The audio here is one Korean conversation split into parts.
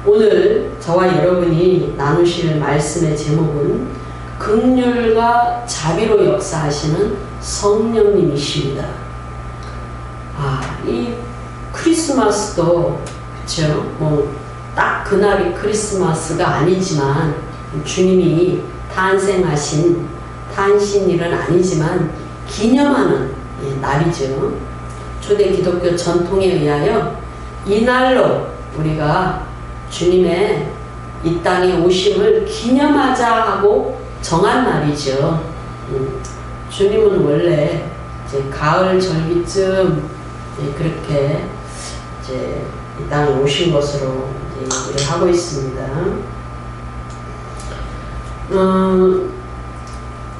오늘 저와 여러분이 나누실 말씀의 제목은 긍휼과 자비로 역사하시는 성령님이십니다. 이 크리스마스도 그쵸? 딱 그날이 크리스마스가 아니지만 주님이 탄생하신 탄신일은 아니지만 기념하는 날이죠. 초대 기독교 전통에 의하여 이날로 우리가 주님의 이 땅에 오심을 기념하자 하고 정한 날이죠. 주님은 원래 이제 가을 절기쯤 그렇게 이제 이 땅에 오신 것으로 얘기를 하고 있습니다.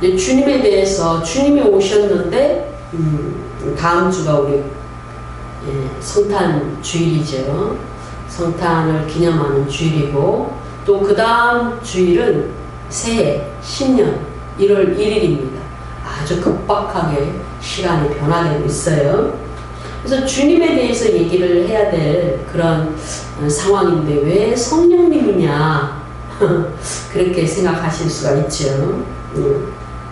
주님에 대해서 주님이 오셨는데 다음 주가 우리 성탄 주일이죠. 성탄을 기념하는 주일이고 또 그 다음 주일은 새해 신년 1월 1일입니다. 아주 급박하게 시간이 변화되고 있어요. 그래서 주님에 대해서 얘기를 해야 될 그런 상황인데 왜 성령님이냐 그렇게 생각하실 수가 있죠.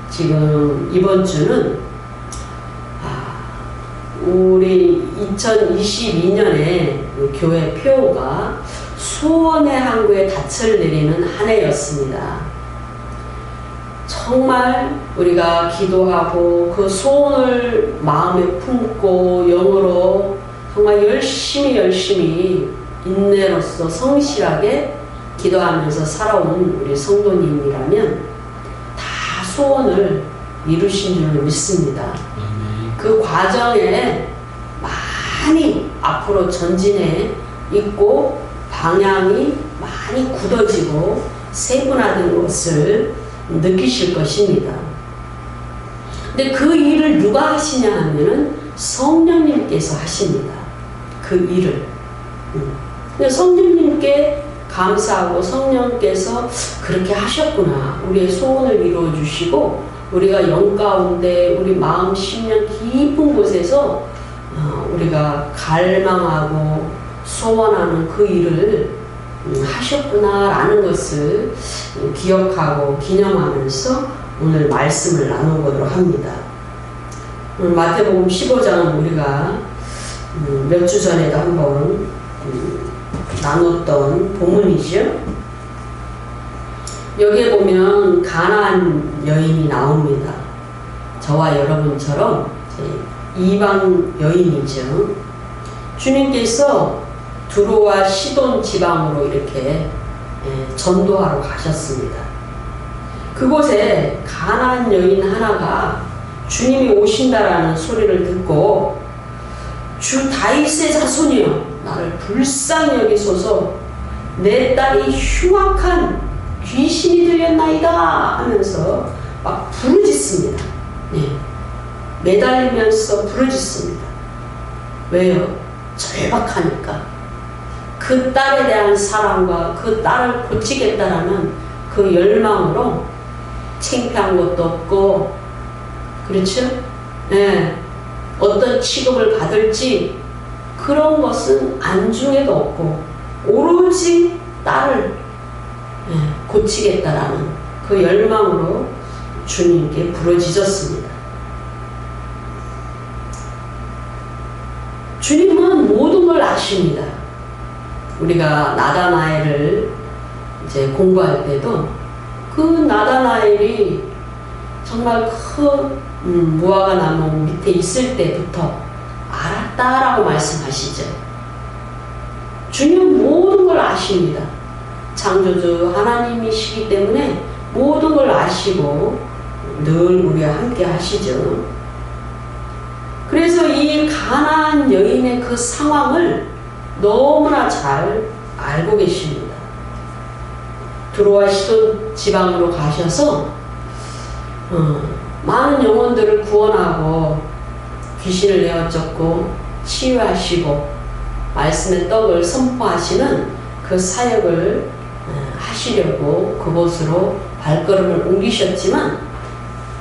지금 이번 주는 우리 2022년에 교회 표어가 소원의 항구에 닻을 내리는 한 해였습니다. 정말 우리가 기도하고 그 소원을 마음에 품고 영으로 정말 열심히 인내로서 성실하게 기도하면서 살아온 우리 성도님이라면 다 소원을 이루신 줄로 믿습니다. 그 과정에 많이 앞으로 전진해 있고 방향이 많이 굳어지고 세분화된 것을 느끼실 것입니다. 근데 그 일을 누가 하시냐 하면은 성령님께서 하십니다. 그 일을. 근데 성령님께 감사하고 성령께서 그렇게 하셨구나. 우리의 소원을 이루어 주시고 우리가 영 가운데 우리 마음 심령 깊은 곳에서 우리가 갈망하고 소원하는 그 일을 하셨구나라는 것을 기억하고 기념하면서 오늘 말씀을 나눠보도록 합니다. 마태복음 15장은 우리가 몇 주 전에도 한번 나눴던 본문이죠. 여기에 보면 가나안 여인이 나옵니다. 저와 여러분처럼 이방 여인이죠. 주님께서 두로와 시돈 지방으로 이렇게 전도하러 가셨습니다. 그곳에 가나안 여인 하나가 주님이 오신다라는 소리를 듣고 주 다윗의 자손이여 나를 불쌍히 여기소서 내 딸이 흉악한 귀신이 들렸나이다 하면서 막 부르짖습니다. 매달리면서 부르짖습니다. 왜요? 절박하니까. 그 딸에 대한 사랑과 그 딸을 고치겠다라는 그 열망으로 창피한 것도 없고, 그렇죠? 어떤 취급을 받을지 그런 것은 안중에도 없고 오로지 딸을 고치겠다라는 그 열망으로 주님께 부르짖었습니다. 주님은 모든 걸 아십니다. 우리가 나다나엘을 이제 공부할 때도 그 나다나엘이 정말 큰 무화과 나무 밑에 있을 때부터 알았다라고 말씀하시죠. 주님은 모든 걸 아십니다. 창조주 하나님이시기 때문에 모든 걸 아시고 늘 우리와 함께 하시죠. 그래서 이 가나안 여인의 그 상황을 너무나 잘 알고 계십니다. 두로와 시돈 지방으로 가셔서 많은 영혼들을 구원하고 귀신을 내어쫓고 치유하시고 말씀의 떡을 선포하시는 그 사역을 하시려고 그곳으로 발걸음을 옮기셨지만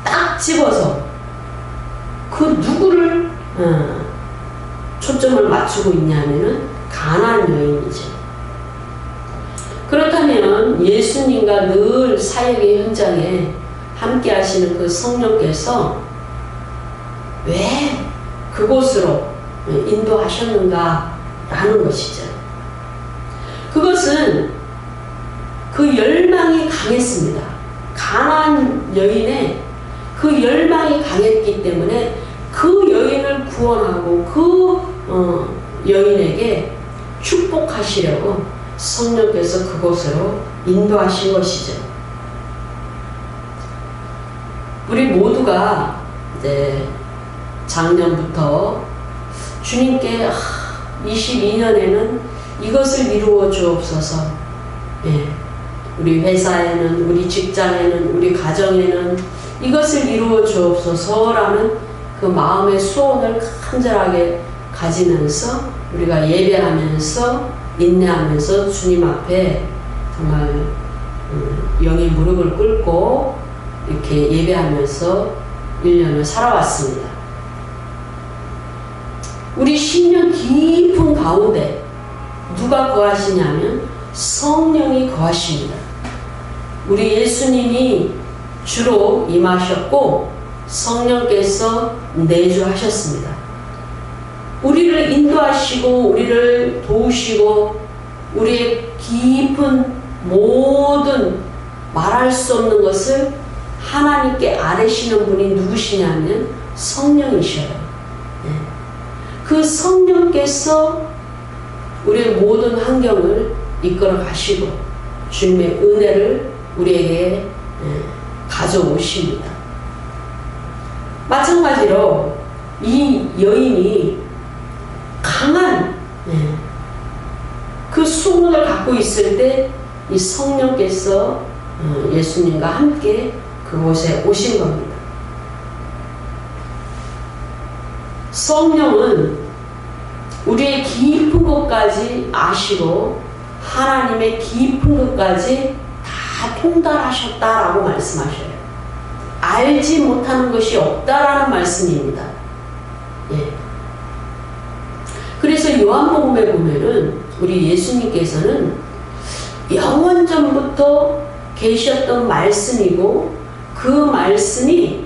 딱 집어서 그 누구를 초점을 맞추고 있냐면은 가나안 여인이죠. 그렇다면 예수님과 늘 사역의 현장에 함께 하시는 그 성령께서 왜 그곳으로 인도하셨는가 라는 것이죠. 그것은 그 열망이 강했습니다. 가나안 여인의 그 열망이 강했기 때문에 그 여인을 구원하고 그 여인에게 축복하시려고 성령께서 그곳으로 인도하신 것이죠. 우리 모두가 이제 작년부터 주님께 22년에는 이것을 이루어 주옵소서. 우리 회사에는, 우리 직장에는, 우리 가정에는 이것을 이루어 주옵소서라는 그 마음의 소원을 간절하게 가지면서 우리가 예배하면서 인내하면서 주님 앞에 정말 영의 무릎을 꿇고 이렇게 예배하면서 1년을 살아왔습니다. 우리 10년 깊은 가운데 누가 거하시냐면 성령이 거하십니다. 우리 예수님이 주로 임하셨고 성령께서 내주하셨습니다. 우리를 인도하시고 우리를 도우시고 우리의 깊은 모든 말할 수 없는 것을 하나님께 아뢰시는 분이 누구시냐면 성령이셔요. 그 성령께서 우리의 모든 환경을 이끌어 가시고 주님의 은혜를 우리에게 가져오십니다. 마찬가지로 이 여인이 강한 그 수건을 갖고 있을 때 이 성령께서 예수님과 함께 그곳에 오신 겁니다. 성령은 우리의 깊은 것까지 아시고 하나님의 깊은 것까지 다 통달하셨다라고 말씀하셔요. 알지 못하는 것이 없다라는 말씀입니다. 그래서 요한복음에 보면은 우리 예수님께서는 영원전부터 계셨던 말씀이고 그 말씀이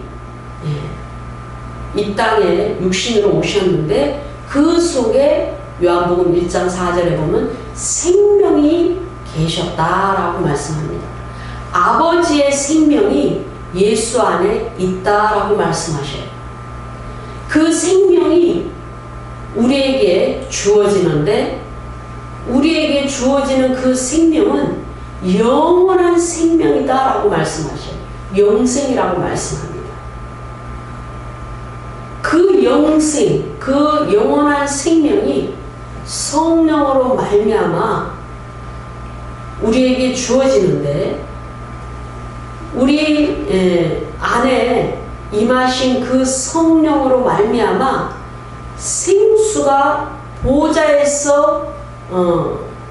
이 땅에 육신으로 오셨는데 그 속에 요한복음 1장 4절에 보면 생명이 계셨다라고 말씀합니다. 아버지의 생명이 예수 안에 있다라고 말씀하셔요. 그 생명이 우리에게 주어지는데 우리에게 주어지는 그 생명은 영원한 생명이다라고 말씀하셔요. 영생이라고 말씀합니다. 그 영생, 그 영원한 생명이 성령으로 말미암아 우리에게 주어지는데 우리 안에 임하신 그 성령으로 말미암아 생수가 보좌에서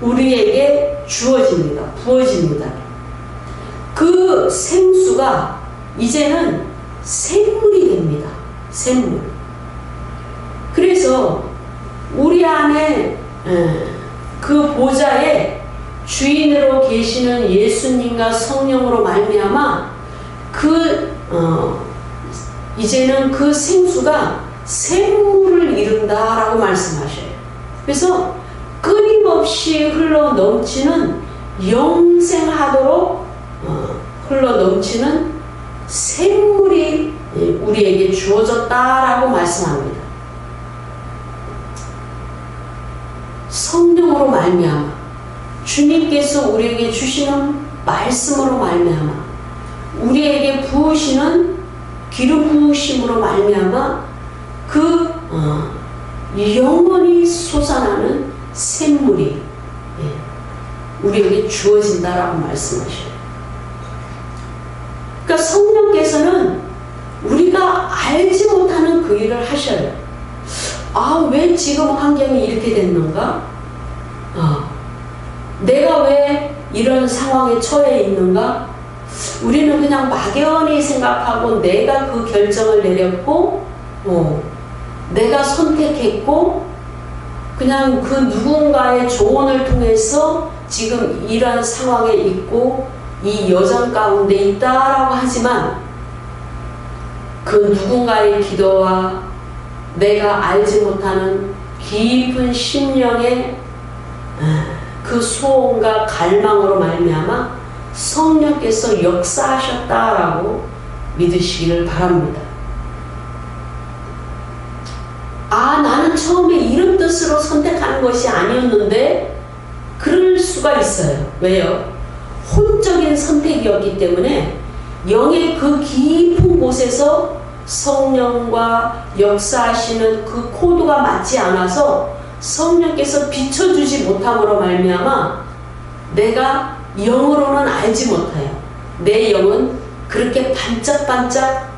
우리에게 주어집니다. 부어집니다. 그 생수가 이제는 샘물이 됩니다. 샘물. 그래서 우리 안에 그 보좌에 주인으로 계시는 예수님과 성령으로 말미암아 이제는 그 생수가 샘물을 이룬다라고 말씀하셔요. 그래서 끊임없이 흘러 넘치는 영생하도록 흘러 넘치는 샘물이 우리에게 주어졌다라고 말씀합니다. 성령으로 말미암아 주님께서 우리에게 주시는 말씀으로 말미암아 우리에게 부으시는 기름 부으심으로 말미암아 그 영원히 솟아나는 샘물이 우리에게 주어진다라고 말씀하셔요. 그러니까 성령께서는 우리가 알지 못하는 그 일을 하셔요. 왜 지금 환경이 이렇게 됐는가? 내가 왜 이런 상황에 처해 있는가? 우리는 그냥 막연히 생각하고 내가 그 결정을 내렸고 내가 선택했고 그냥 그 누군가의 조언을 통해서 지금 이런 상황에 있고 이 여정 가운데 있다라고 하지만 그 누군가의 기도와 내가 알지 못하는 깊은 심령의 그 소원과 갈망으로 말미암아 성령께서 역사하셨다라고 믿으시기를 바랍니다. 아, 나는 처음에 이런 뜻으로 선택하는 것이 아니었는데 그럴 수가 있어요. 왜요? 혼적인 선택이었기 때문에 영의 그 깊은 곳에서 성령과 역사하시는 그 코드가 맞지 않아서 성령께서 비춰주지 못함으로 말미암아 내가 영으로는 알지 못해요. 내 영은 그렇게 반짝반짝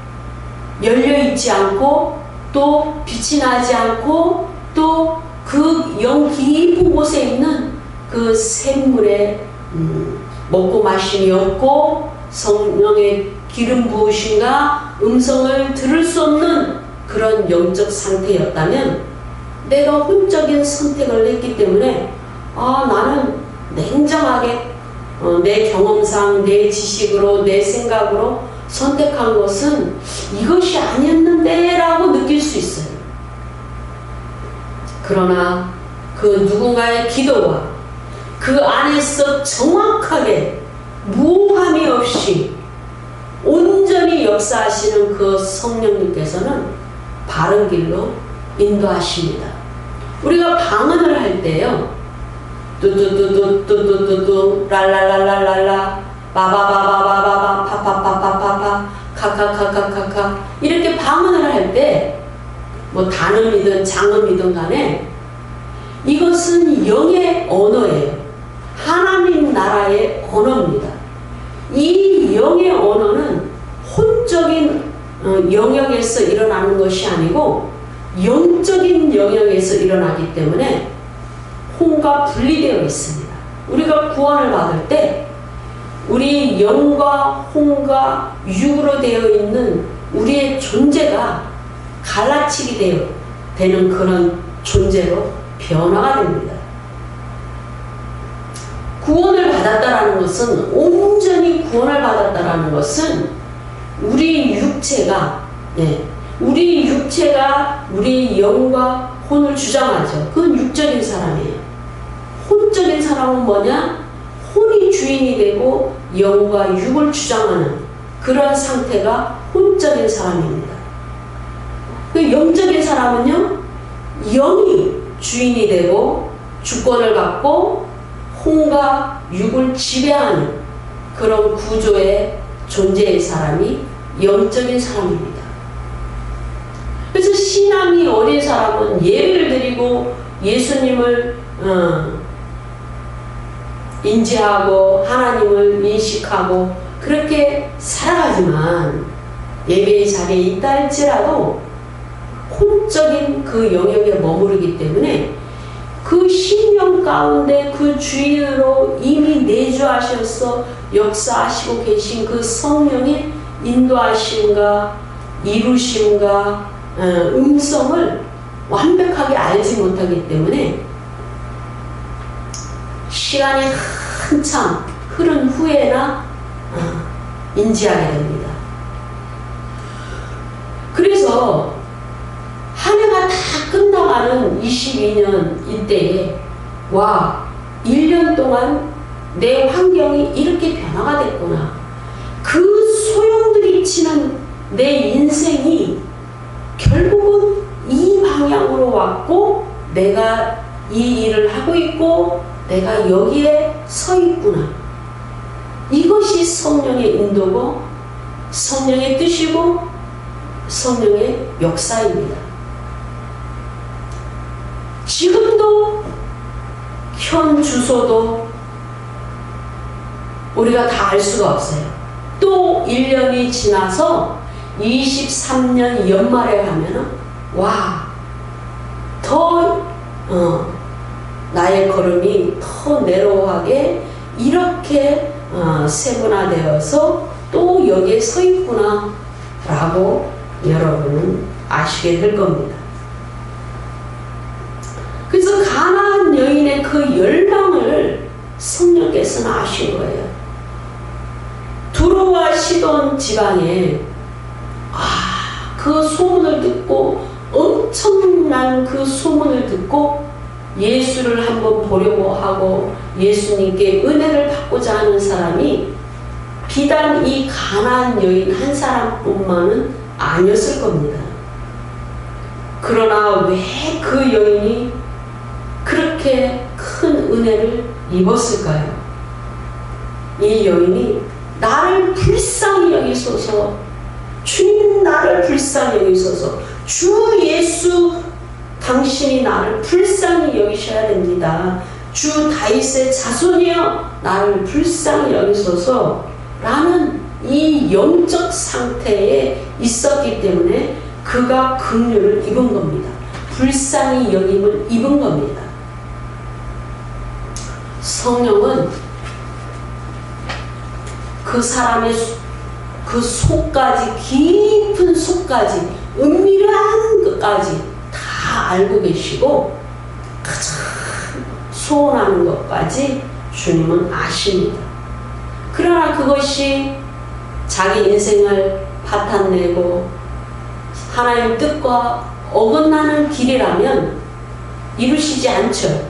열려있지 않고 또 빛이 나지 않고 또 그 영 깊은 곳에 있는 그 샘물에 먹고 마심이 없고 성령의 기름 부으심과 음성을 들을 수 없는 그런 영적 상태였다면 내가 혼적인 선택을 했기 때문에 나는 냉정하게 내 경험상 내 지식으로 내 생각으로 선택한 것은 이것이 아니었는데 라고 느낄 수 있어요. 그러나 그 누군가의 기도와 그 안에서 정확하게 무함이 없이 온전히 역사하시는 그 성령님께서는 바른 길로 인도하십니다. 우리가 방언을 할 때요, 뚜뚜뚜뚜뚜뚜뚜뚜 랄랄랄랄랄라 바바바바바바바 파파파파파파 카카카카카카 이렇게 방언을 할 때 뭐 단음이든 장음이든 간에 이것은 영의 언어예요. 하나님 나라의 언어입니다. 이 영의 언어는 혼적인 영역에서 일어나는 것이 아니고 영적인 영역에서 일어나기 때문에 혼과 분리되어 있습니다. 우리가 구원을 받을 때 우리 영과 혼과 육으로 되어 있는 우리의 존재가 갈라치게 되는 그런 존재로 변화가 됩니다. 구원을 받았다라는 것은 온전히 구원을 받았다라는 것은 우리 육체가 우리 영과 혼을 주장하죠. 그건 육적인 사람이에요. 혼적인 사람은 뭐냐? 혼이 주인이 되고 영과 육을 주장하는 그런 상태가 혼적인 사람입니다. 그 영적인 사람은요, 영이 주인이 되고 주권을 갖고 혼과 육을 지배하는 그런 구조의 존재의 사람이 영적인 사람입니다. 그래서 신앙이 어린 사람은 예배를 드리고 예수님을 인지하고 하나님을 인식하고 그렇게 살아가지만 예배의 자리에 있다 할지라도 혼적인 그 영역에 머무르기 때문에 그 심령 가운데 그 주인으로 이미 내주하셔서 역사하시고 계신 그 성령의 인도하심과 이루심과 음성을 완벽하게 알지 못하기 때문에 시간이 한참 흐른 후에나 인지하게 됩니다. 그래서 한 해가 다 끝나가는 22년 이때에 1년 동안 내 환경이 이렇게 변화가 됐구나. 그 소용돌이치는 내 인생이 결국은 이 방향으로 왔고 내가 이 일을 하고 있고 내가 여기에 서 있구나. 이것이 성령의 인도고 성령의 뜻이고 성령의 역사입니다. 지금도 현 주소도 우리가 다 알 수가 없어요. 또 1년이 지나서 23년 연말에 가면은 더 나의 걸음이 더 내로하게 이렇게 세분화되어서 또 여기에 서 있구나 라고 여러분은 아시게 될 겁니다. 그래서 가나안 여인의 그 열망을 성령께서는 아신 거예요. 두로와 시돈 지방에 그 소문을 듣고, 엄청난 그 소문을 듣고 예수를 한번 보려고 하고 예수님께 은혜를 받고자 하는 사람이 비단 이 가나안 여인 한 사람뿐만은 아니었을 겁니다. 그러나 왜 그 여인이 그렇게 큰 은혜를 입었을까요? 이 여인이 나를 불쌍히 여기소서, 주님 나를 불쌍히 여기소서, 주 예수 당신이 나를 불쌍히 여기셔야 됩니다. 주 다윗의 자손이여 나를 불쌍히 여기소서 라는 이 영적 상태에 있었기 때문에 그가 긍휼을 입은 겁니다. 불쌍히 여김을 입은 겁니다. 성령은 그 사람의 그 속까지, 깊은 속까지, 은밀한 것까지 다 알고 계시고 가장 소원하는 것까지 주님은 아십니다. 그러나 그것이 자기 인생을 파탄내고 하나님 뜻과 어긋나는 길이라면 이루시지 않죠.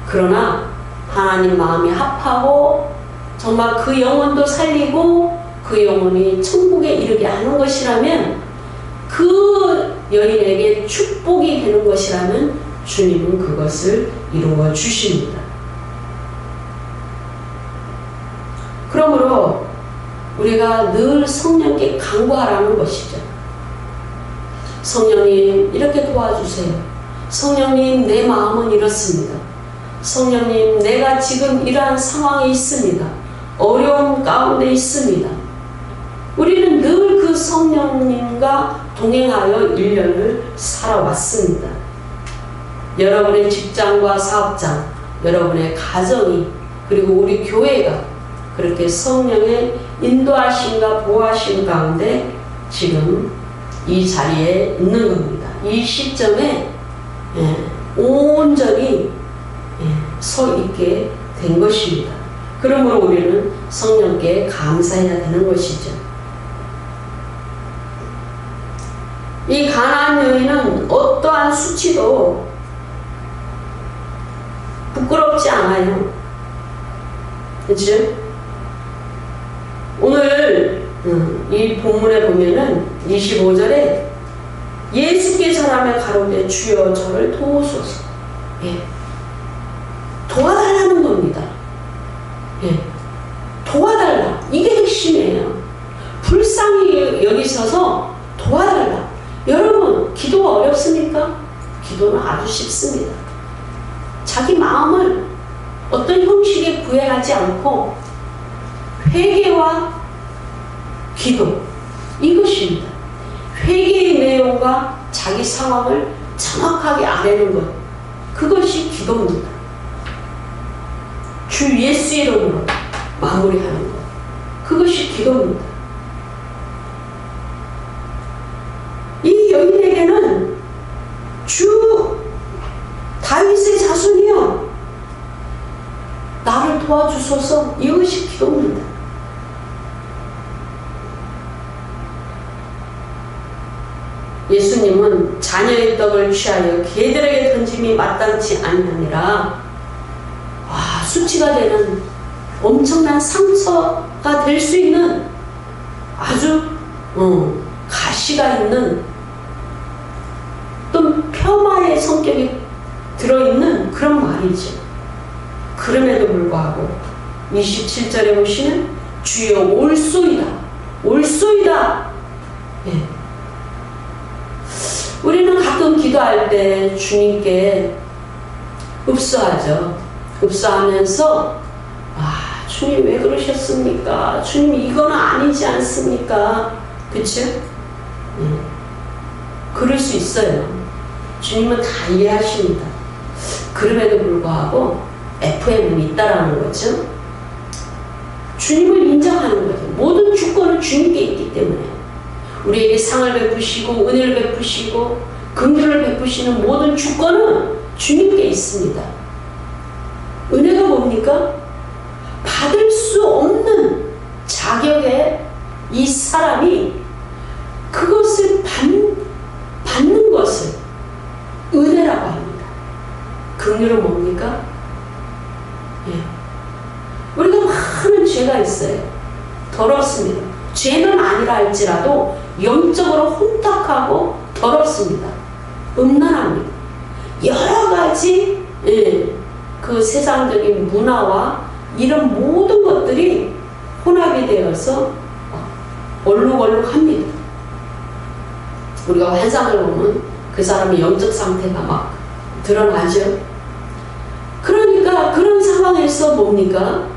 그러나 하나님 마음이 합하고 정말 그 영혼도 살리고 그 영혼이 천국에 이르게 하는 것이라면, 그 여인에게 축복이 되는 것이라면 주님은 그것을 이루어 주십니다. 그러므로 우리가 늘 성령께 간구하라는 것이죠. 성령님 이렇게 도와주세요. 성령님 내 마음은 이렇습니다. 성령님 내가 지금 이러한 상황에 있습니다. 어려움 가운데 있습니다. 우리는 늘 그 성령님과 동행하여 1년을 살아왔습니다. 여러분의 직장과 사업장, 여러분의 가정이, 그리고 우리 교회가 그렇게 성령의 인도하심과 보호하심 가운데 지금 이 자리에 있는 겁니다. 이 시점에 온전히 서 있게 된 것입니다. 그러므로 우리는 성령께 감사해야 되는 것이죠. 이 가나안 여인은 어떠한 수치도 부끄럽지 않아요. 그렇죠? 오늘 이 본문에 보면은 25절에 예수께서 사람의 가로되 주여 저를 도우소서. 도와달라는 겁니다. 도와달라. 이게 핵심이에요. 불쌍히 여기셔서 도와달라. 여러분, 기도가 어렵습니까? 기도는 아주 쉽습니다. 자기 마음을 어떤 형식에 구애하지 않고 회개와 기도, 이것입니다. 회개의 내용과 자기 상황을 정확하게 아뢰는 것, 그것이 기도입니다. 주 예수 이름으로 마무리하는 것, 그것이 기도입니다. 이 여인에게는 주 다윗의 자손이여 나를 도와주소서, 이것이 기도입니다. 예수님은 자녀의 떡을 취하여 개들에게 던짐이 마땅치 아니하니라. 수치가 되는 엄청난 상처가 될 수 있는 아주 가시가 있는 또 폄하의 성격이 들어있는 그런 말이죠. 그럼에도 불구하고 27절에 보시면 주여 올소이다, 올소이다. 우리는 가끔 기도할 때 주님께 읍소하죠. 읍소하면서 주님 왜 그러셨습니까? 주님 이거는 아니지 않습니까? 그쵸? 그럴 수 있어요. 주님은 다 이해하십니다. 그럼에도 불구하고 FM은 있다라는 거죠. 주님을 인정하는 거죠. 모든 주권은 주님께 있기 때문에 우리에게 상을 베푸시고 은혜를 베푸시고 긍휼을 베푸시는 모든 주권은 주님께 있습니다. 은혜가 뭡니까? 이 사람이 그것을 받는 것을 은혜라고 합니다. 긍휼은 뭡니까? 예. 우리가 많은 죄가 있어요. 더럽습니다. 죄는 아니라 할지라도 영적으로 혼탁하고 더럽습니다. 음란합니다. 여러 가지 그 세상적인 문화와 이런 모든 것들이 혼합이 되어서 얼룩얼룩합니다. 우리가 환상을 보면 그 사람의 영적 상태가 막 드러나죠. 그러니까 그런 상황에서 뭡니까?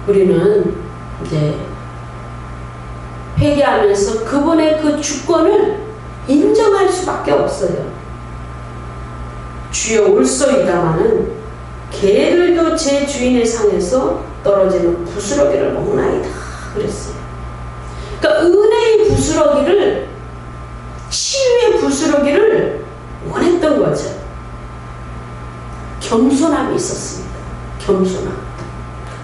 우리는 이제 회개하면서 그분의 그 주권을 인정할 수밖에 없어요. 주여 올소이다마는 개들도 제 주인의 상에서 떨어지는 부스러기를 먹나이다 그랬어요. 그러니까 은혜의 부스러기를, 치유의 부스러기를 원했던 거죠. 겸손함이 있었습니다. 겸손함.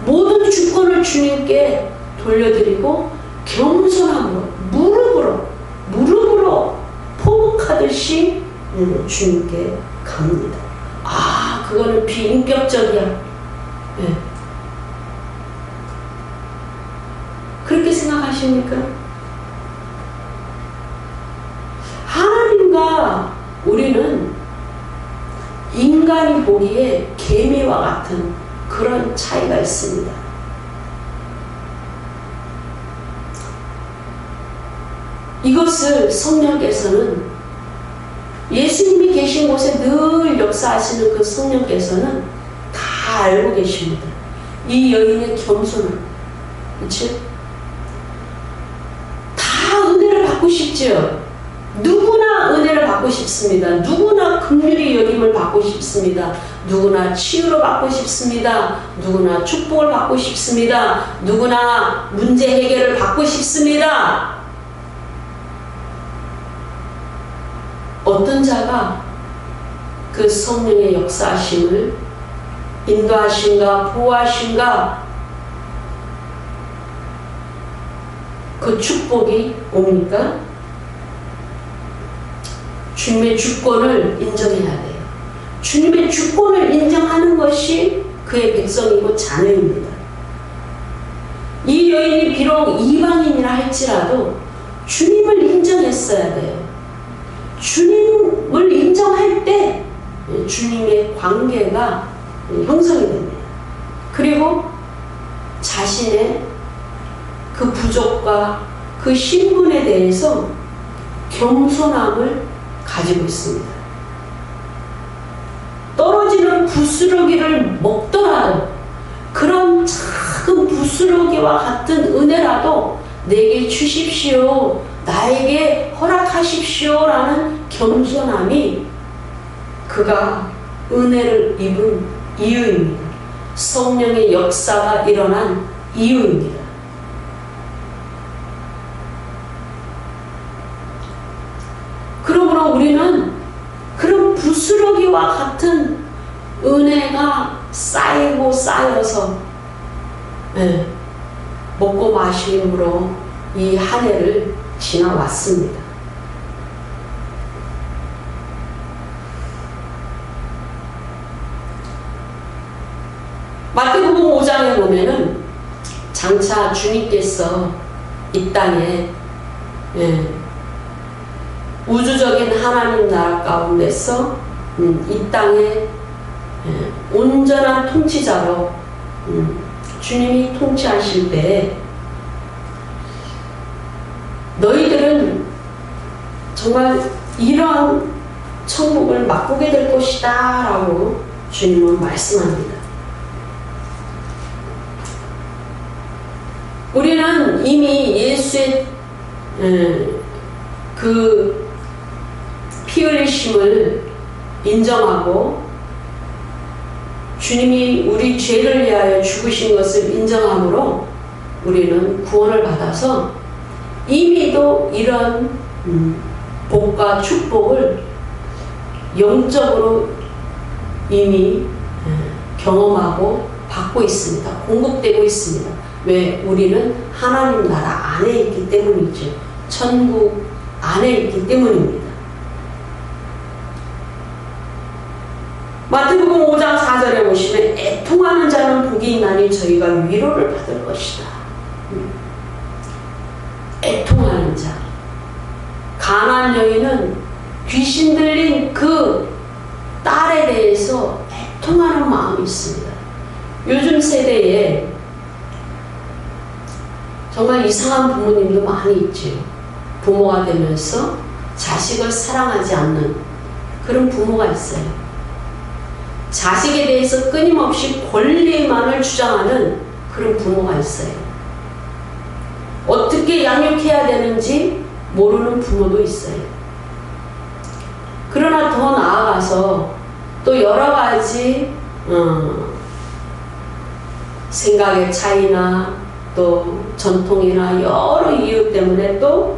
모든 주권을 주님께 돌려드리고 겸손함으로 무릎으로 포복하듯이 주님께 갑니다. 아, 그거는 비인격적이야. 네. 그렇게 생각하십니까? 하나님과 우리는 인간이 보기에 개미와 같은 그런 차이가 있습니다. 이것을 성령께서는, 예수님이 계신 곳에 늘 역사하시는 그 성령께서는 다 알고 계십니다. 이 여인의 겸손함, 그렇지? 다 은혜를 받고 싶죠. 누구나 은혜를 받고 싶습니다. 누구나 긍휼히 여김을 받고 싶습니다. 누구나 치유를 받고 싶습니다. 누구나 축복을 받고 싶습니다. 누구나 문제 해결을 받고 싶습니다. 어떤 자가 그 성령의 역사하심을, 인도하심과 보호하심과 그 축복이 옵니까? 주님의 주권을 인정해야 돼요. 주님의 주권을 인정하는 것이 그의 백성이고 자녀입니다. 이 여인이 비록 이방인이라 할지라도 주님을 인정했어야 돼요. 주님을 인정할 때 주님의 관계가 형성이 됩니다. 그리고 자신의 그 부족과 그 신분에 대해서 겸손함을 가지고 있습니다. 떨어지는 부스러기를 먹더라도 그런 작은 부스러기와 같은 은혜라도 내게 주십시오, 나에게 허락하십시오 라는 겸손함이 그가 은혜를 입은 이유입니다. 성령의 역사가 일어난 이유입니다. 그러므로 우리는 그런 부스러기와 같은 은혜가 쌓이고 쌓여서 먹고 마심으로 이 한 해를 지나왔습니다. 마태복음 5장에 보면은 장차 주님께서 이 땅에 우주적인 하나님 나라 가운데서 이 땅에 온전한 통치자로 주님이 통치하실 때 너희들은 정말 이러한 천국을 맛보게 될 것이다 라고 주님은 말씀합니다. 우리는 이미 예수의 그 피 흘리심을 인정하고 주님이 우리 죄를 위하여 죽으신 것을 인정함으로 우리는 구원을 받아서 이미도 이런 복과 축복을 영적으로 이미 경험하고 받고 있습니다. 공급되고 있습니다. 왜? 우리는 하나님 나라 안에 있기 때문이죠. 천국 안에 있기 때문입니다. 마태복음 5장 4절에 보시면 애통하는 자는 복이 있나니 저희가 위로를 받을 것이다. 애통하는 자. 가나안 여인은 귀신 들린 그 딸에 대해서 애통하는 마음이 있습니다. 요즘 세대에 정말 이상한 부모님도 많이 있죠. 부모가 되면서 자식을 사랑하지 않는 그런 부모가 있어요. 자식에 대해서 끊임없이 권리만을 주장하는 그런 부모가 있어요. 어떻게 양육해야 되는지 모르는 부모도 있어요. 그러나 더 나아가서 또 여러 가지 생각의 차이나 또 전통이나 여러 이유 때문에 또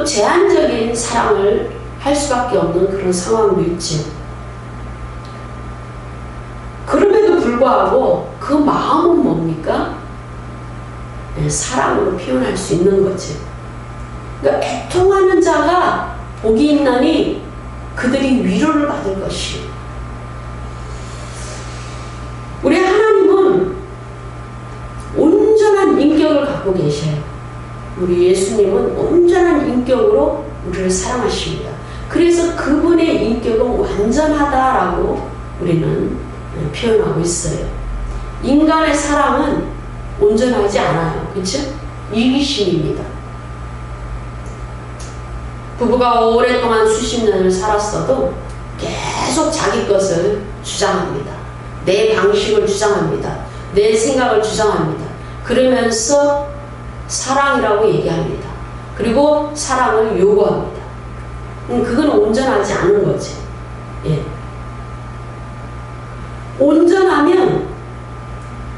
제한적인 사랑을 할 수밖에 없는 그런 상황도 있죠. 그럼에도 불구하고 그 마음은 뭡니까? 네, 사랑으로 표현할 수 있는 거죠. 그러니까 애통하는 자가 복이 있나니 그들이 위로를 받을 것이요. 우리 하나님은 온전한 인격을 갖고 계셔요. 우리 예수님은 온전한 인격으로 우리를 사랑하십니다. 그래서 그분의 인격은 완전하다라고 우리는 표현하고 있어요. 인간의 사랑은 온전하지 않아요. 그렇죠? 이기심입니다. 부부가 오랫동안 수십 년을 살았어도 계속 자기 것을 주장합니다. 내 방식을 주장합니다. 내 생각을 주장합니다. 그러면서 사랑이라고 얘기합니다. 그리고 사랑을 요구합니다. 그건 온전하지 않은 거지. 예. 온전하면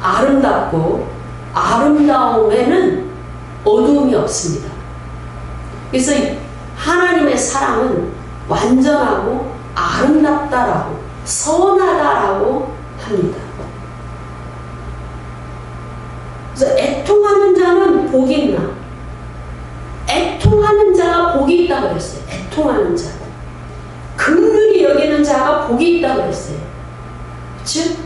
아름답고 아름다움에는 어두움이 없습니다. 그래서 하나님의 사랑은 완전하고 아름답다라고 선하다라고 합니다. 그래서 애통하는 자는 복이 있나? 애통하는 자가 복이 있다고 그랬어요. 애통하는 자. 긍휼히 여기는 자가 복이 있다고 그랬어요. 그치?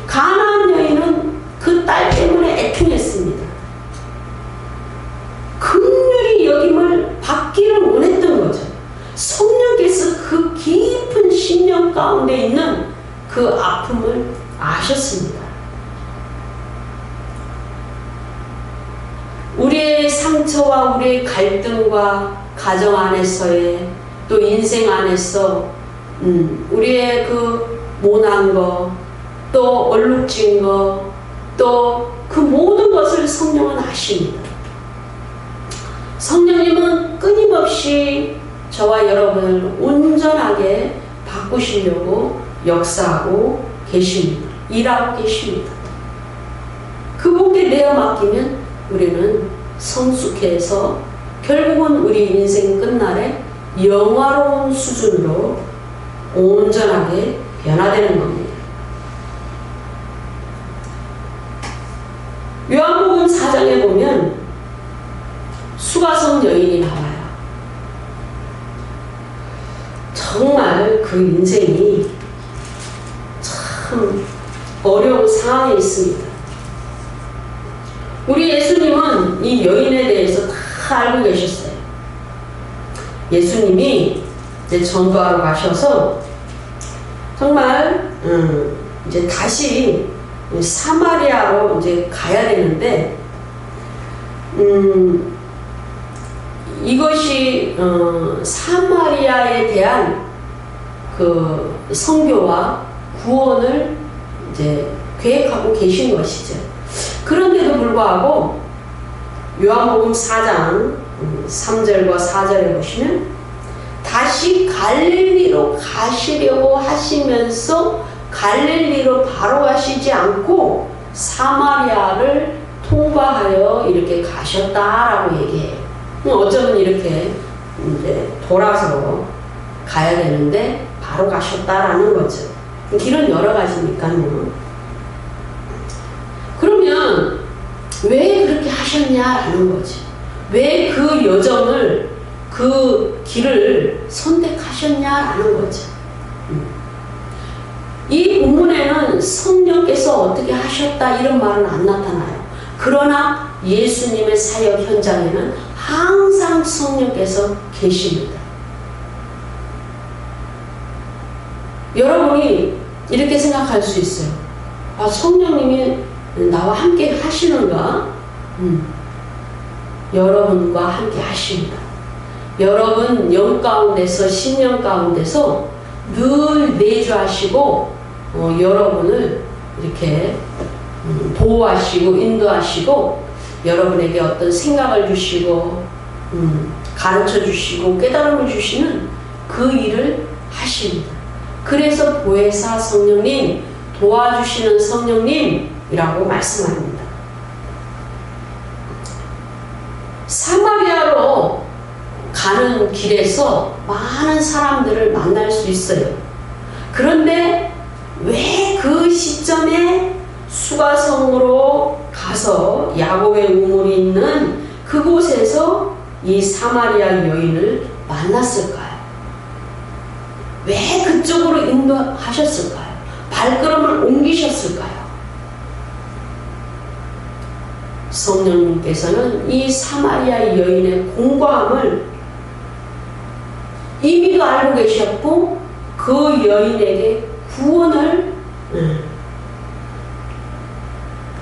가나안 여인은 그 딸 때문에 애통했습니다. 긍휼히 여김을 받기를 원했던 거죠. 성령께서 그 깊은 심령 가운데 있는 그 아픔을 아셨습니다. 우리의 상처와 우리의 갈등과 가정 안에서의 또 인생 안에서 우리의 그 모난 거, 또 얼룩진 거, 또 그 모든 것을 성령은 아십니다. 성령님은 끊임없이 저와 여러분을 온전하게 바꾸시려고 역사하고 계십니다. 일하고 계십니다. 그분께 내어 맡기면 우리는 성숙해서 결국은 우리 인생 끝날에 영화로운 수준으로 온전하게 변화되는 겁니다. 요한복음 4장에 보면 수가성 여인이 나와요. 정말 그 인생이 참 어려운 상황에 있습니다. 우리 예수님은 이 여인에 대해서 다 알고 계셨어요. 예수님이 이제 전도하러 가셔서 정말 이제 다시 사마리아로 이제 가야 되는데 이것이 사마리아에 대한 그 선교와 구원을 이제 계획하고 계신 것이죠. 그런데도 불구하고 요한복음 4장 3절과 4절에 보시면 다시 갈릴리로 가시려고 하시면서 갈릴리로 바로 가시지 않고 사마리아를 통과하여 이렇게 가셨다라고 얘기해요. 어쩌면 이렇게 이제 돌아서 가야 되는데 바로 가셨다라는 거죠. 길은 여러 가지니까요. 그러면 왜 그렇게 하셨냐라는 거지. 왜 그 여정을, 그 길을 선택하셨냐라는 거죠. 이 본문에는 성령께서 어떻게 하셨다 이런 말은 안 나타나요. 그러나 예수님의 사역 현장에는 항상 성령께서 계십니다. 여러분이 이렇게 생각할 수 있어요. 아, 성령님이 나와 함께 하시는가? 여러분과 함께 하십니다. 여러분 영 가운데서, 신령 가운데서 늘 내주하시고 여러분을 이렇게 보호하시고 인도하시고 여러분에게 어떤 생각을 주시고 가르쳐 주시고 깨달음을 주시는 그 일을 하십니다. 그래서 보혜사 성령님, 도와주시는 성령님이라고 말씀합니다. 사마리아로 가는 길에서 많은 사람들을 만날 수 있어요. 그런데 왜 그 시점에 수가성으로 가서 야곱의 우물이 있는 그곳에서 이 사마리아 여인을 만났을까요? 왜 그쪽으로 인도하셨을까요? 발걸음을 옮기셨을까요? 성령님께서는 이 사마리아 여인의 공고함을 이미도 알고 계셨고 그 여인에게 구원을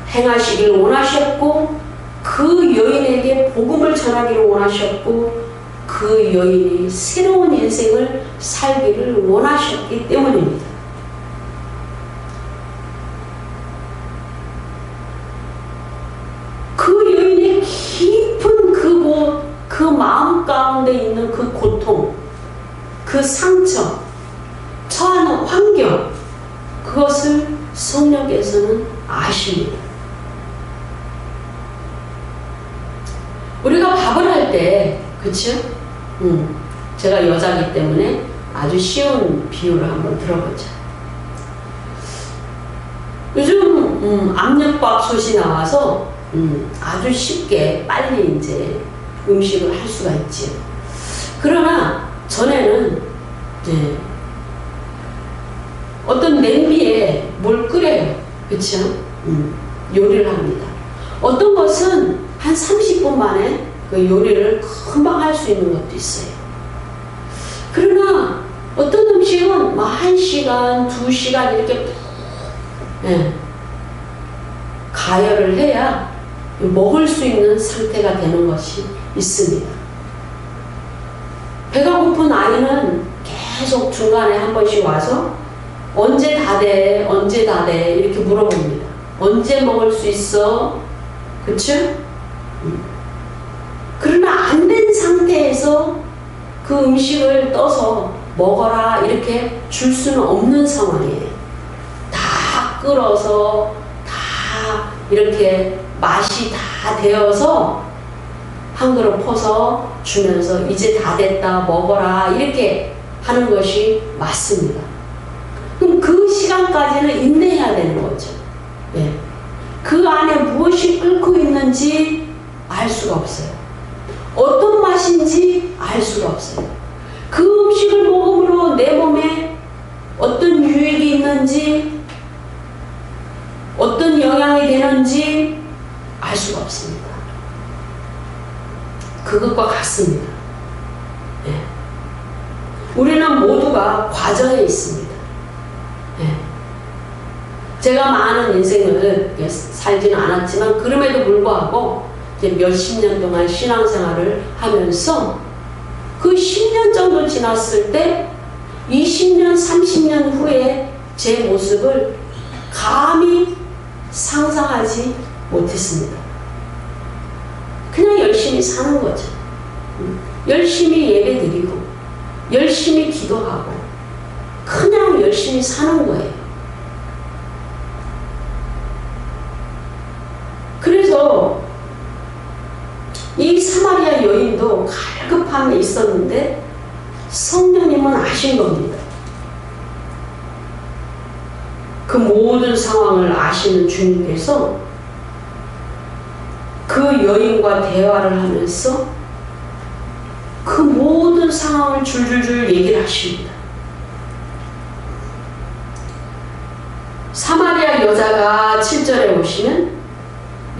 행하시기를 원하셨고 그 여인에게 복음을 전하기를 원하셨고 그 여인이 새로운 인생을 살기를 원하셨기 때문입니다. 그 여인의 깊은 그 마음 가운데 있는 그 고통, 그 상처, 처하는 환경, 그것을 성령께서는 아십니다. 우리가 밥을 할 때, 그쵸? 제가 여자이기 때문에 아주 쉬운 비유를 한번 들어보자. 요즘 압력밥솥이 나와서 아주 쉽게 빨리 이제 음식을 할 수가 있지요. 그러나 전에는 이제 어떤 냄비에 뭘 끓여요. 그쵸? 요리를 합니다. 어떤 것은 한 30분 만에 그 요리를 금방 할 수 있는 것도 있어요. 그러나 어떤 음식은 1시간, 2시간 이렇게 가열을 해야 먹을 수 있는 상태가 되는 것이 있습니다. 배가 고픈 아이는 계속 중간에 한 번씩 와서 언제 다 돼? 언제 다 돼? 이렇게 물어봅니다. 언제 먹을 수 있어? 그쵸? 그러나 안 된 상태에서 그 음식을 떠서 먹어라 이렇게 줄 수는 없는 상황이에요. 다 끓어서 다 이렇게 맛이 다 되어서 한 그릇 퍼서 주면서 이제 다 됐다 먹어라 이렇게 하는 것이 맞습니다. 그럼 그 시간까지는 인내해야 되는 거죠. 네. 그 안에 무엇이 끓고 있는지 알 수가 없어요. 어떤 맛인지 알 수가 없어요. 그 음식을 먹음으로 내 몸에 어떤 유익이 있는지 어떤 영향이 되는지 알 수가 없습니다. 그것과 같습니다. 네. 우리는 모두가 과정에 있습니다. 네. 제가 많은 인생을 살지는 않았지만 그럼에도 불구하고 이제 몇십 년 동안 신앙생활을 하면서 그 10년 정도 지났을 때 20년, 30년 후에 제 모습을 감히 상상하지 못했습니다. 그냥 열심히 사는 거죠. 열심히 예배드리고 열심히 기도하고 그냥 열심히 사는 거예요. 그래서 이 사마리아 여인도 갈급함에 있었는데 성령님은 아신 겁니다. 그 모든 상황을 아시는 주님께서 그 여인과 대화를 하면서 그 모든 상황을 줄줄줄 얘기를 하십니다. 사마리아 여자가 7절에 오시면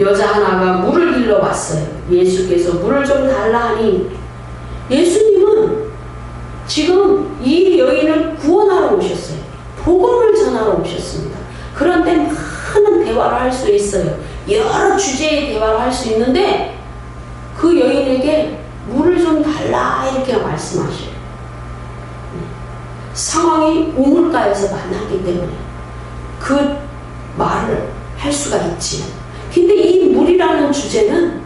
여자 하나가 물을 길러 왔어요. 예수께서 물을 좀 달라 하니 예수님은 지금 이 여인을 구원하러 오셨어요. 복음을 전하러 오셨습니다. 그런데 많은 대화를 할 수 있어요. 여러 주제의 대화를 할 수 있는데 그 여인에게 물을 좀 달라 이렇게 말씀하셔요. 상황이 우물가에서 만났기 때문에 그 말을 할 수가 있지. 근데 이 물이라는 주제는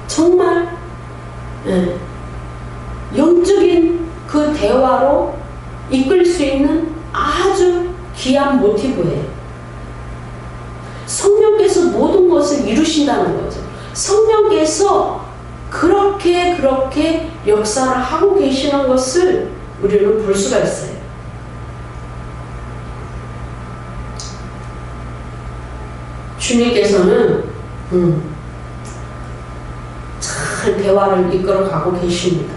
정말 영적인 그 대화로 이끌 수 있는 아주 귀한 모티브예요. 성령께서 모든 것을 이루신다는 거죠. 성령께서 그렇게 역사를 하고 계시는 것을 우리는 볼 수가 있어요. 주님께서는 잘 대화를 이끌어 가고 계십니다.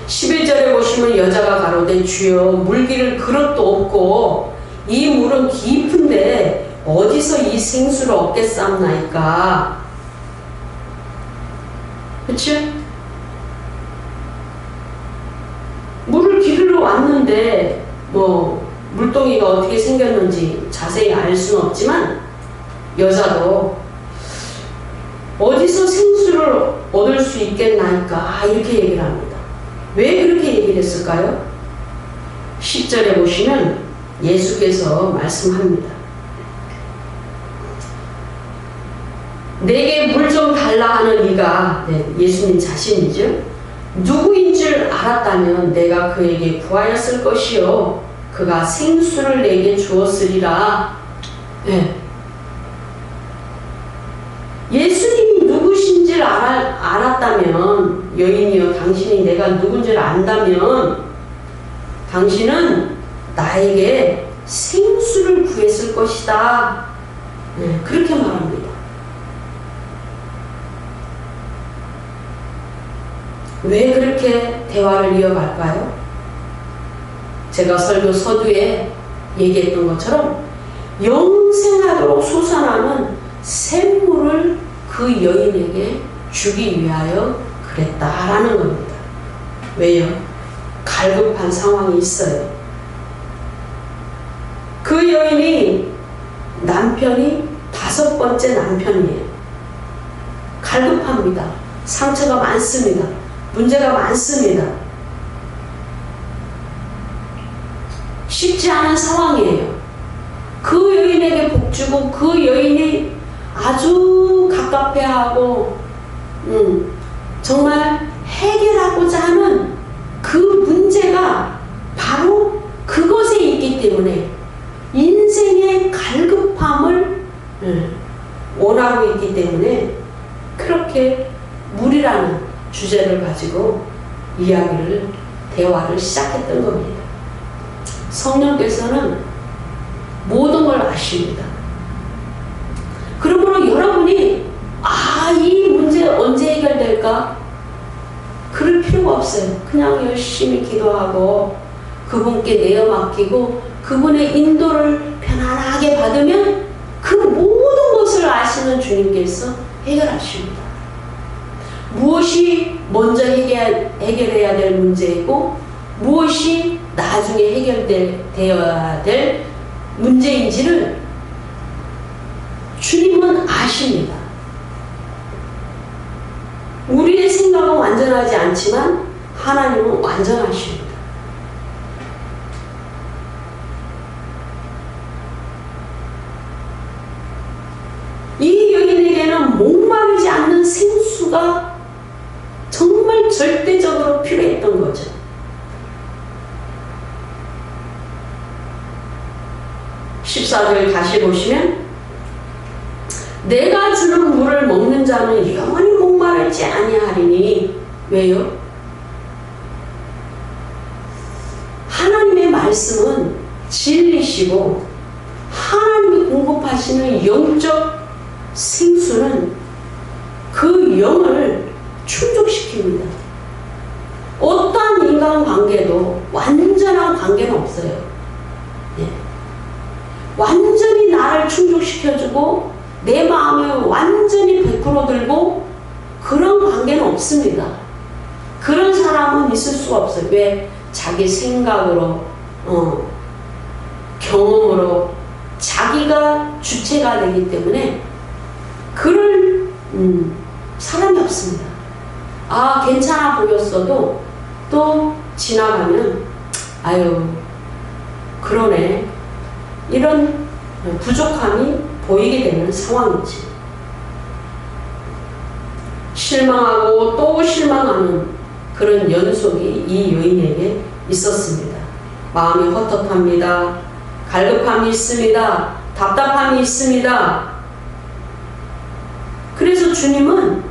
11절에 보시면 여자가 가로되 주여 물기를 그릇도 없고 이 물은 깊은데 어디서 이 생수를 얻겠사옵나이까. 그치? 물을 기르러 왔는데 뭐 물동이가 어떻게 생겼는지 자세히 알 수는 없지만 여자도 어디서 생수를 얻을 수 있겠나이까 이렇게 얘기를 합니다. 왜 그렇게 얘기를 했을까요? 10절에 보시면 예수께서 말씀합니다. 내게 물 좀 달라 하는 이가 예수님 자신이죠. 누구인 줄 알았다면 내가 그에게 구하였을 것이요 그가 생수를 내게 주었으리라. 예수님이 누구신지를 알았다면 여인이여 당신이 내가 누군지를 안다면 당신은 나에게 생수를 구했을 것이다. 그렇게 말합니다. 왜 그렇게 대화를 이어갈까요? 제가 설교 서두에 얘기했던 것처럼 영생하도록 솟아나는 샘물을 그 여인에게 주기 위하여 그랬다라는 겁니다. 왜요? 갈급한 상황이 있어요. 그 여인이 남편이 5번째 남편이에요. 갈급합니다. 상처가 많습니다. 문제가 많습니다. 쉽지 않은 상황이에요. 그 여인에게 복주고 그 여인이 아주 갑갑해하고 정말 해결하고자 하는 그 문제가 바로 그것에 있기 때문에 인생의 갈급함을 원하고 있기 때문에 그렇게 물이라는 주제를 가지고 대화를 시작했던 겁니다. 성령께서는 모든 걸 아십니다. 그러므로 여러분이 이 문제 언제 해결될까? 그럴 필요가 없어요. 그냥 열심히 기도하고 그분께 내어 맡기고 그분의 인도를 편안하게 받으면 그 모든 것을 아시는 주님께서 해결하십니다. 무엇이 먼저 해결해야 될 문제이고 무엇이 나중에 해결되어야 될 문제인지를 주님은 아십니다. 우리의 생각은 완전하지 않지만 하나님은 완전하십니다. 이 여인에게는 목마르지 않는 생수가 정말 절대적으로 필요했던 거죠. (14절) 다시 보시면 내가 주는 물을 먹는 자는 영원히 목마르지 아니하리니. 왜요? 말씀은 진리시고 하나님이 공급하시는 영적 생수는 그 영을 충족시킵니다. 어떠한 인간관계도 완전한 관계는 없어요. 예. 완전히 나를 충족시켜주고 내 마음에 완전히 100% 들고 그런 관계는 없습니다. 그런 사람은 있을 수가 없어요. 왜? 자기 생각으로 경험으로 자기가 주체가 되기 때문에 그럴 사람이 없습니다. 아, 괜찮아 보였어도 또 지나가면 아유 그러네, 이런 부족함이 보이게 되는 상황이지. 실망하고 또 실망하는 그런 연속이 이 여인에게 있었습니다. 마음이 헛헛합니다. 갈급함이 있습니다. 답답함이 있습니다. 그래서 주님은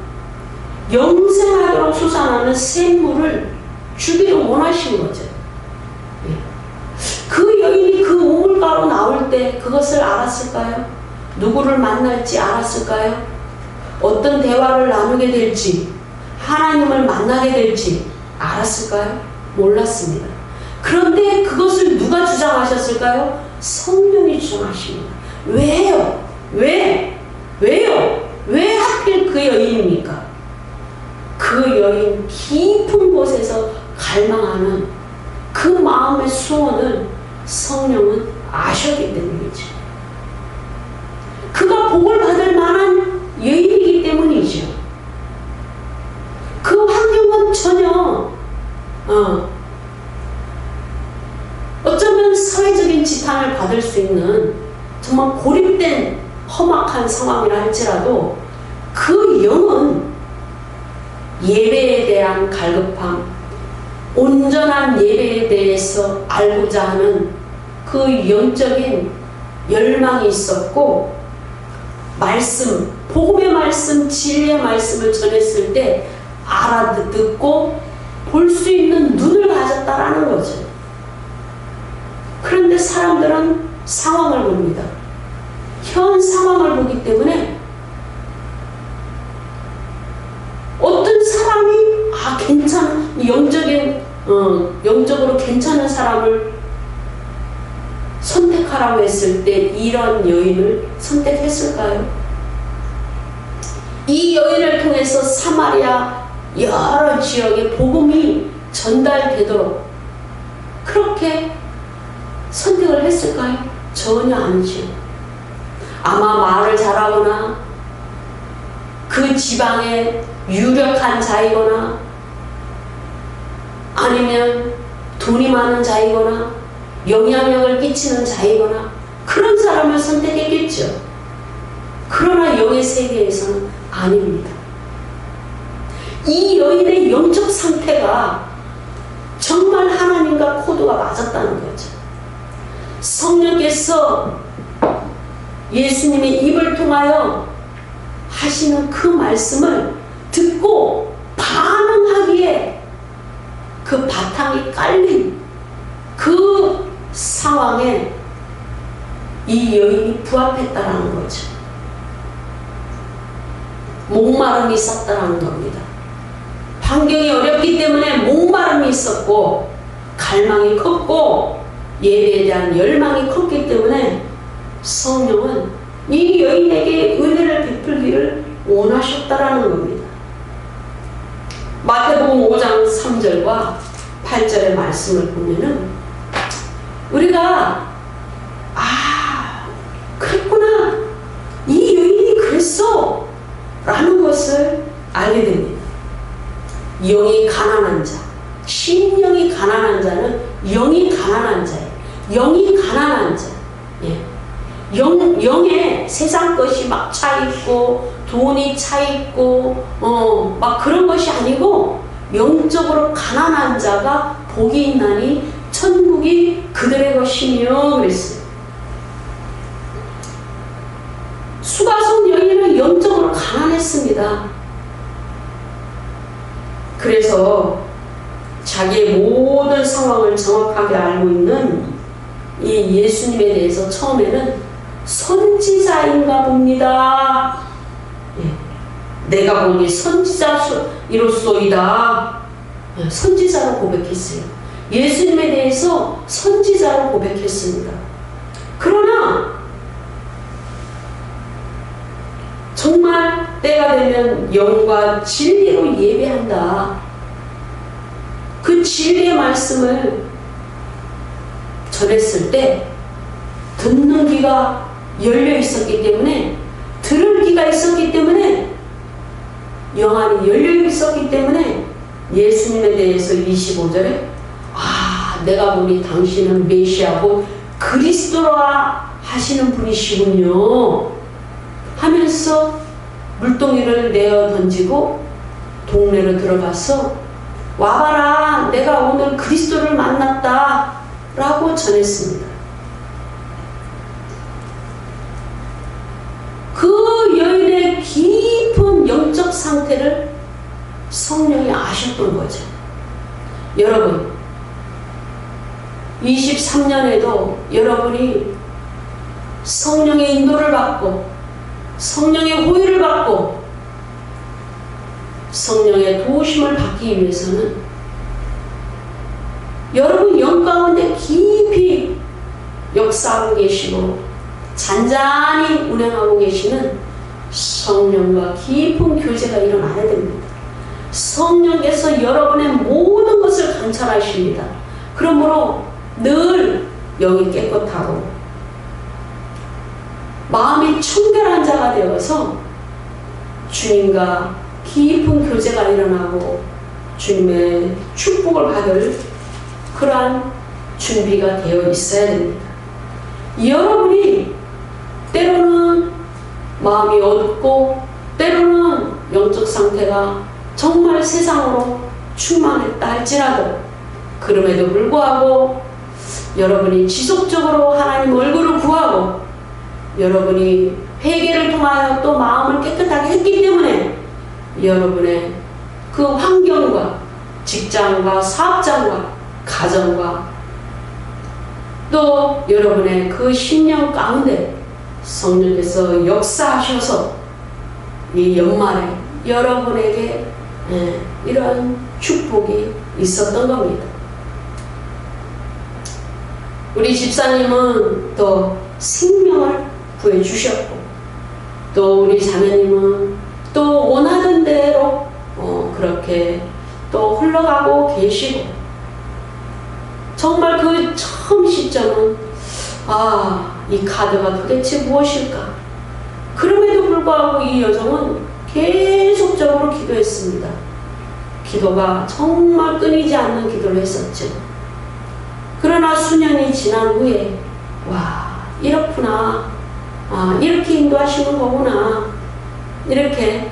영생하도록 솟아나는 샘물을 주기를 원하신 거죠. 그 여인이 그 우물가로 나올 때 그것을 알았을까요? 누구를 만날지 알았을까요? 어떤 대화를 나누게 될지, 하나님을 만나게 될지 알았을까요? 몰랐습니다. 그런데 그것을 누가 주장하셨을까요? 성령이 주장하십니다. 왜요? 왜요? 왜 하필 그 여인입니까? 그 여인 깊은 곳에서 갈망하는 그 마음의 소원을 성령은 아셨기 때문이죠. 그가 복을 받을 만한 여인이기 때문이죠. 그 환경은 전혀 어쩌면 사회적인 지탄을 받을 수 있는 정말 고립된 험악한 상황이라 할지라도 그 영은 예배에 대한 갈급함, 온전한 예배에 대해서 알고자 하는 그 영적인 열망이 있었고, 말씀, 복음의 말씀, 진리의 말씀을 전했을 때 알아듣고 볼 수 있는 눈을 가졌다라는 거죠. 그런데 사람들은 상황을 봅니다. 현 상황을 보기 때문에 어떤 사람이 괜찮은 영적으로 괜찮은 사람을 선택하라고 했을 때 이런 여인을 선택했을까요? 이 여인을 통해서 사마리아 여러 지역에 복음이 전달되도록 그렇게 선택을 했을까요? 전혀 아니죠. 아마 말을 잘하거나 그 지방에 유력한 자이거나 아니면 돈이 많은 자이거나 영향력을 끼치는 자이거나 그런 사람을 선택했겠죠. 그러나 영의 세계에서는 아닙니다. 이 여인의 영적 상태가 정말 하나님과 코드가 맞았다는 거죠. 성령께서 예수님의 입을 통하여 하시는 그 말씀을 듣고 반응하기에 그 바탕이 깔린 그 상황에 이 여인이 부합했다라는 거죠. 목마름이 있었다라는 겁니다. 환경이 어렵기 때문에 목마름이 있었고 갈망이 컸고 예배에 대한 열망이 컸기 때문에 성령은 이 여인에게 은혜를 베풀기를 원하셨다라는 겁니다. 마태복음 5장 3절과 8절의 말씀을 보면은 우리가 그랬구나, 이 여인이 그랬어 라는 것을 알게 됩니다. 영이 가난한 자, 심령이 가난한 자는 영이 가난한 자예요. 영이 가난한 자. 예. 영에 세상 것이 막 차있고 돈이 차있고 막 그런 것이 아니고 영적으로 가난한 자가 복이 있나니 천국이 그들의 것이며 그랬어요. 수가성 여인은 영적으로 가난했습니다. 그래서 자기의 모든 상황을 정확하게 알고 있는 이 예수님에 대해서 처음에는 선지자인가 봅니다. 예. 내가 보니 선지자이로소이다. 예. 선지자로 고백했어요. 예수님에 대해서 선지자로 고백했습니다. 그러나 정말 때가 되면 영과 진리로 예배한다. 그 진리의 말씀을 전했을 때 듣는 귀가 열려 있었기 때문에, 들을 귀가 있었기 때문에, 영안이 열려 있었기 때문에 예수님에 대해서 25절에 내가 보니 당신은 메시아고 그리스도라 하시는 분이시군요 하면서 물동이를 내어 던지고 동네로 들어가서 와봐라, 내가 오늘 그리스도를 만났다 라고 전했습니다. 그 여인의 깊은 영적 상태를 성령이 아셨던 거죠. 여러분, 23년에도 여러분이 성령의 인도를 받고 성령의 호의를 받고 성령의 도우심을 받기 위해서는 여러분 영 가운데 깊이 역사하고 계시고 잔잔히 운행하고 계시는 성령과 깊은 교제가 일어나야 됩니다. 성령께서 여러분의 모든 것을 감찰하십니다. 그러므로 늘 영이 깨끗하고 마음이 청결한 자가 되어서 주님과 깊은 교제가 일어나고 주님의 축복을 받을 그러한 준비가 되어 있어야 됩니다. 여러분이 때로는 마음이 어둡고 때로는 영적 상태가 정말 세상으로 충만했다 할지라도 그럼에도 불구하고 여러분이 지속적으로 하나님 얼굴을 구하고 여러분이 회개를 통하여 또 마음을 깨끗하게 했기 때문에 여러분의 그 환경과 직장과 사업장과 가정과 또 여러분의 그 심령 가운데 성령께서 역사하셔서 이 연말에 여러분에게 이런 축복이 있었던 겁니다. 우리 집사님은 또 생명을 구해주셨고 또 우리 자매님은 또 원하던 대로 그렇게 또 흘러가고 계시고 정말 그 처음 시점은 이 카드가 도대체 무엇일까? 그럼에도 불구하고 이 여성은 계속적으로 기도했습니다. 기도가 정말 끊이지 않는 기도를 했었죠. 그러나 수년이 지난 후에 이렇구나, 이렇게 인도하시는 거구나, 이렇게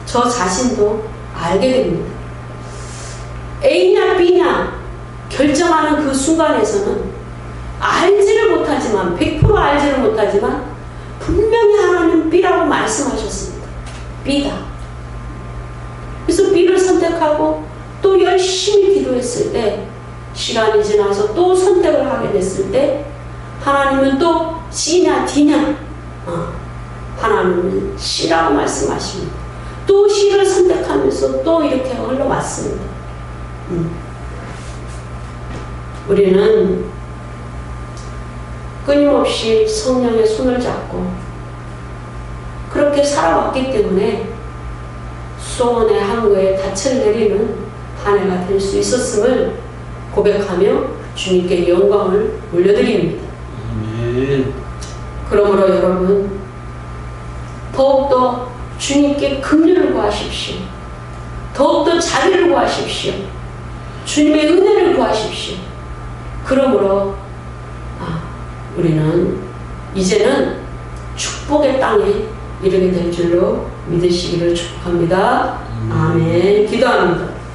저 자신도 알게 됩니다. A냐 B냐 결정하는 그 순간에서는 알지를 못하지만 100% 알지를 못하지만 분명히 하나님 B라고 말씀하셨습니다. B다. 그래서 B를 선택하고 또 열심히 기도했을 때 시간이 지나서 또 선택을 하게 됐을 때 하나님은 또 C냐 D냐 하나님은 C라고 말씀하십니다. 또 C를 선택하면서 또 이렇게 흘러왔습니다. 우리는 끊임없이 성령의 손을 잡고 그렇게 살아왔기 때문에 소원의 항구에 닻을 내리는 한 해가 될 수 있었음을 고백하며 주님께 영광을 올려드립니다. 그러므로 여러분 더욱더 주님께 긍휼을 구하십시오. 더욱더 자비를 구하십시오. 주님의 은혜를 구하십시오. 그러므로 우리는 이제는 축복의 땅에 이르게 될 줄로 믿으시기를 축복합니다. 아멘. 기도합니다.